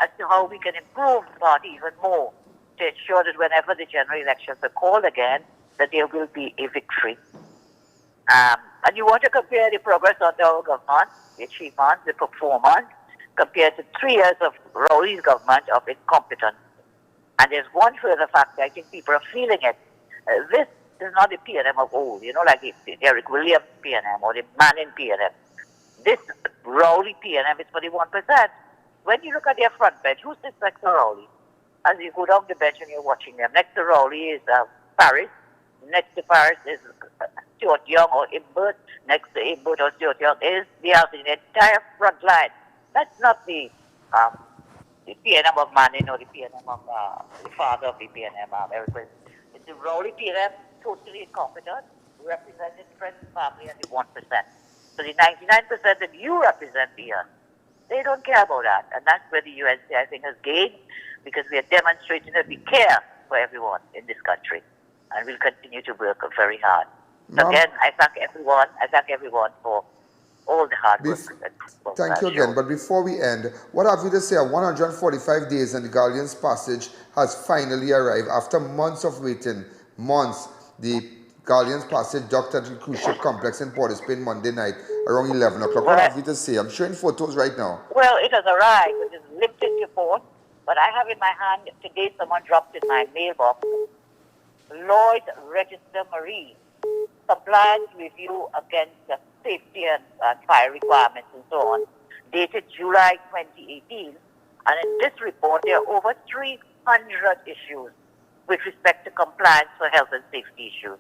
as to how we can improve the party even more to ensure that whenever the general elections are called again, that there will be a victory. And you want to compare the progress of our government, the achievements, the performance, compared to 3 years of Rowley's government of incompetence. And there's one further factor, I think people are feeling it. This is not the PNM of old, like the Eric Williams PNM or the Manning PNM. This Rowley PNM is for the 1%. When you look at their front bench, who sits next to Rowley? As you go down the bench and you're watching them, next to Rowley is Paris. Next to Paris is Stuart Young or IMBERT. Next to IMBERT or Stuart Young is the entire front line. That's not the PNM of Manning or the PNM of the father of the PNM, Eric Williams. It's the Rowley PNM, totally incompetent, representing friends and family and the 1%. So the 99% that you represent here, they don't care about that. And that's where the UNC, I think, has gained, because we are demonstrating that we care for everyone in this country. And we'll continue to work very hard. So again, I thank everyone for all the hard work. Thank you again. But before we end, what have you to say? 145 days and the Galleon's passage has finally arrived. After months of waiting, the Galleon's passage docked at the cruise ship complex in Port of Spain Monday night around 11 o'clock. What have you to say? I'm showing photos right now. Well, it has arrived. It is lifted to port. But I have in my hand, today someone dropped in my mailbox, Lloyd Register Marine, compliance review against the safety and fire requirements and so on, dated July 2018. And in this report, there are over 300 issues with respect to compliance for health and safety issues.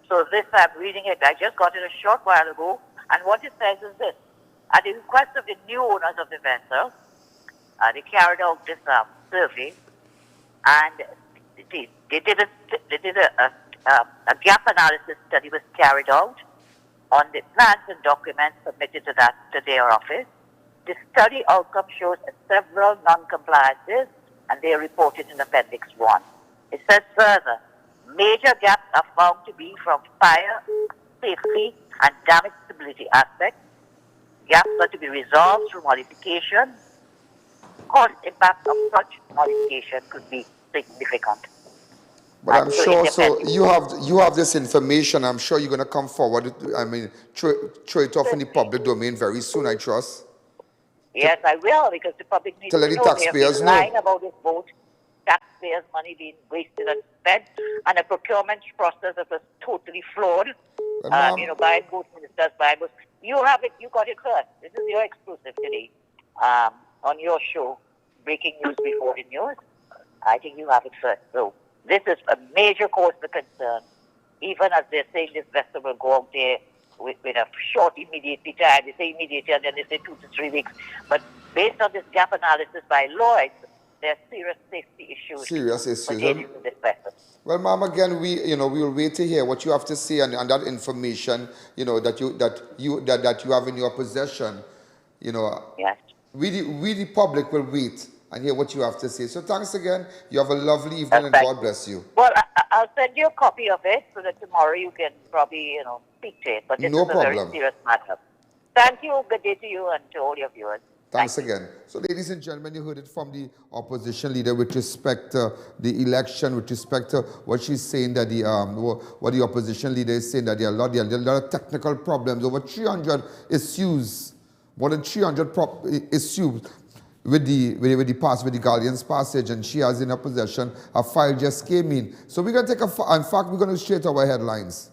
So this, I'm reading it, I just got it a short while ago, and what it says is this: at the request of the new owners of the vessel, they carried out this survey, and they did a gap analysis study was carried out on the plans and documents submitted to their office. The study outcome shows several non-compliances, and they are reported in Appendix 1. It says further, major gaps are found to be from fire, safety, and damage stability aspects. Gaps are to be resolved through modification. Cost impact of such modification could be significant. But I'm sure, so you have this information. I'm sure you're going to come forward. I mean, throw it off in the public domain very soon, I trust. Yes, I will, because the public needs to know. Taxpayers they have been lying about this vote. Taxpayers' money being wasted and spent, and a procurement process that was totally flawed. Buying votes, ministers buying votes. You have it. You got it first. This is your exclusive today on your show, breaking news before the news. I think you have it first. So this is a major cause for concern. Even as they're saying this vessel will go out there with a short immediately time. They say immediately and then they say 2 to 3 weeks. But based on this gap analysis by Lloyd, there are serious safety issues. Pertaining to this vessel. Well, Ma'am, again, we will wait to hear what you have to say and that information, that you have in your possession. Yes. We the public will wait and hear what you have to say. So thanks again. You have a lovely evening and God bless you. Well, I'll send you a copy of it so that tomorrow you can probably, speak to it, but this No is a very problem. serious matter. Thank you. Good day to you and to all your viewers. Thanks again. So, ladies and gentlemen, you heard it from the opposition leader with respect to the election, with respect to what she's saying that what the opposition leader is saying that there are a lot of technical problems. Over 300 issues, more than 300 issues with the Galleon's passage, and she has in her possession a file just came in. So we're going to take in fact, we're going to straight our headlines.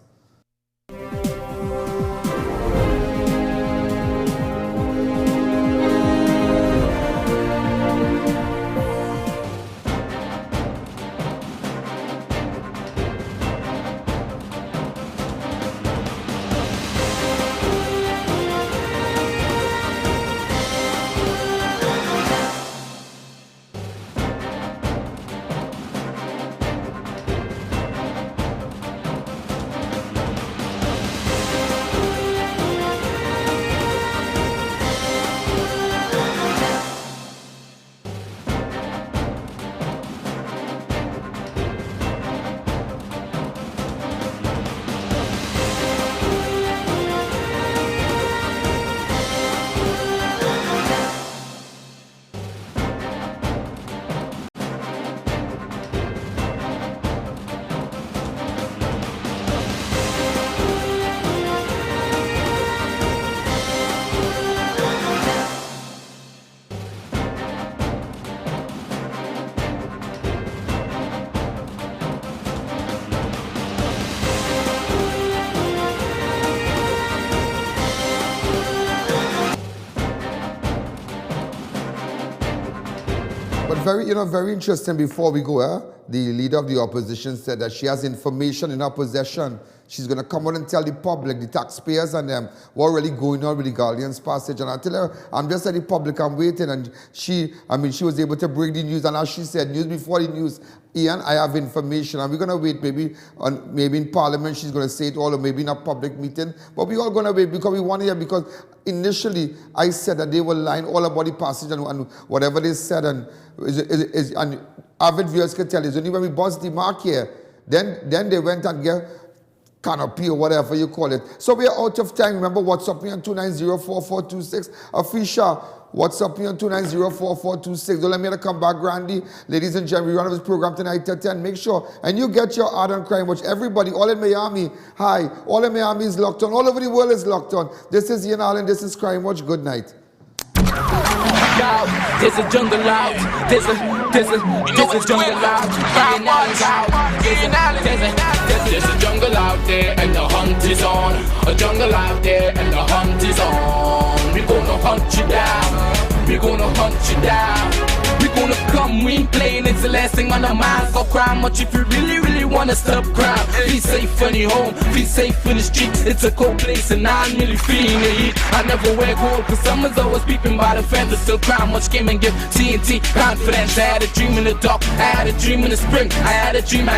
But very interesting before we go, the leader of the opposition said that she has information in her possession. She's going to come out and tell the public, the taxpayers and them, what really going on with the Galleon's passage. And I tell her, I'm just at the public, I'm waiting. And she was able to bring the news. And as she said, news before the news, Ian, I have information. And we're going to wait maybe in Parliament, she's going to say it all, or maybe in a public meeting. But we're all going to wait because we want to hear, because initially I said that they were lying all about the passage and whatever they said. And avid viewers can tell you, only when we buzzed the mark here, then they went and get canopy or whatever you call it. So we are out of time. Remember, WhatsApp me on 2904426. Afisha, WhatsApp me on 2904426. Don't let me come back, Randy. Ladies and gentlemen, we run this program tonight at 10. Make sure, and you get your art on crime watch. Everybody, all in Miami, hi. All in Miami is locked on. All over the world is locked on. This is Ian Allen. This is Crime Watch. Good night. There's a jungle out. There's a jungle out. There's a jungle out there and the hunt is on. A jungle out there and the hunt is on. We're gonna hunt you down. We're gonna hunt you down. We're gonna come, we ain't playing, it's the last thing on our minds. Go crime much if you really wanna stop crime. Be safe in your home, be safe in the streets. It's a cold place and I'm really feeling the heat. I never wear gold cause someone's always peeping by the fence. Still crime much came and give TNT confidence. I had a dream in the dark, I had a dream in the spring, I had a dream